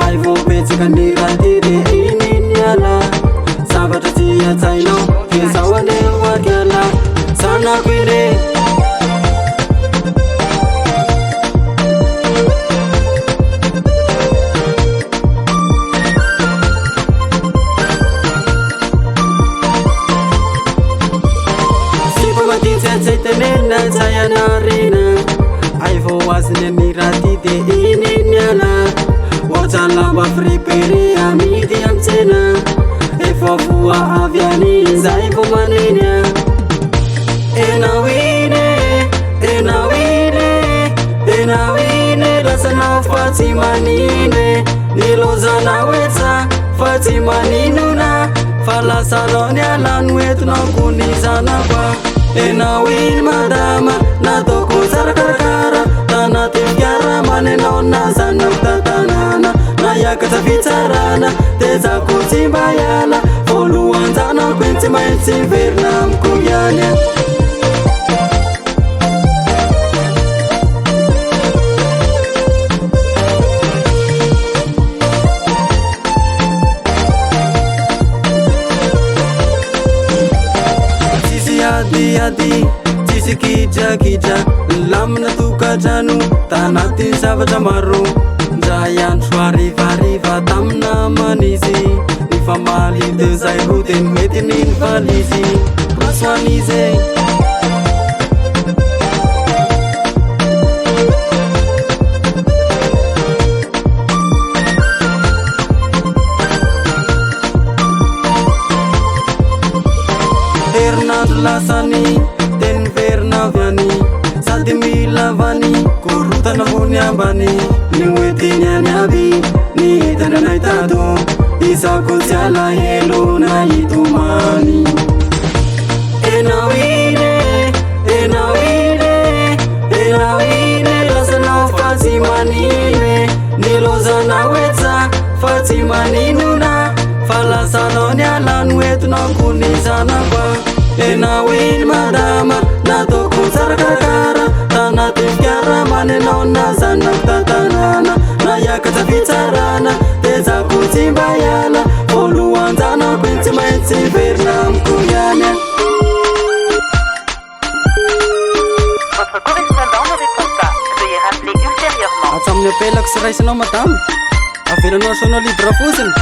ai vopetsaka ny raha ty de iny niala zavatra tsy atsainao de zao aneo akiala zanako ire tenena sayanarina ai vo azony ny raha ty de iny niala ohatrany lamba fripere amidy amitsena efa voa avy any zay vo maneny enao ine lasanao fa tsy manine nilozanao etsa fa tsy maninona fa lasanao niala noentinao kony zanako enao iny madama nataoko tsara karakara tanaty fiara manenao na zanako tatanana naiakatra fitsarana tezako tsy mba iala voalohan-janako iny tsy maintsy verina amiko iany ady tsisy kidrakidra lamina tokatrano tanaty zavatra maro ndray andro arivariva tamina manizy ny famaly de zay ro de mety niny valizy rasoanizy herinandro lasany teny verina avy any sady milavany korotana hony ambany ny oetiny any aby ny hitany anay tato isako tsy alahelo na hitomany enao ine lasanao fa tsy manine nilozanao etsa fa tsy maninona fa lasanao niala noentinao kony zanako enao iny madama nataoko tsara karakara tanaty fiara manenao na zanako tatanana naiakatra fitsarana tezako tsy mba iala voalohan-janako iny tsy maintsy verina amiko iany Votre correspondant ne répond pas. Veuillez rappeler ultérieurement. atsamin'ny apelako sy raisinao madama avelanao sonao libra fosiny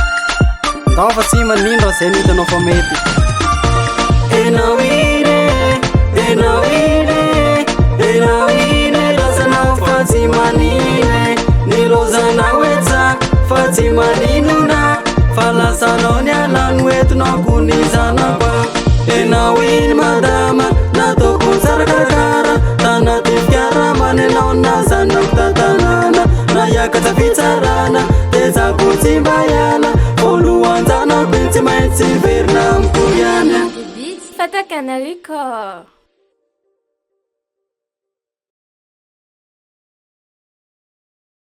ndao fa tsy manindra zay nitanao fa mety enao ine lasanao fa tsy manine nilozanao etsa fa tsy maninona fa lasanao niala noentinao kony zanako enao iny madama nataoko tsara karakara tanaty fiara manenao na zanako tatanana naiakatra fitsarana tezako tsy mba iala voalohan-janako iny tsy maintsy verina amiko iany Fataka anareo ka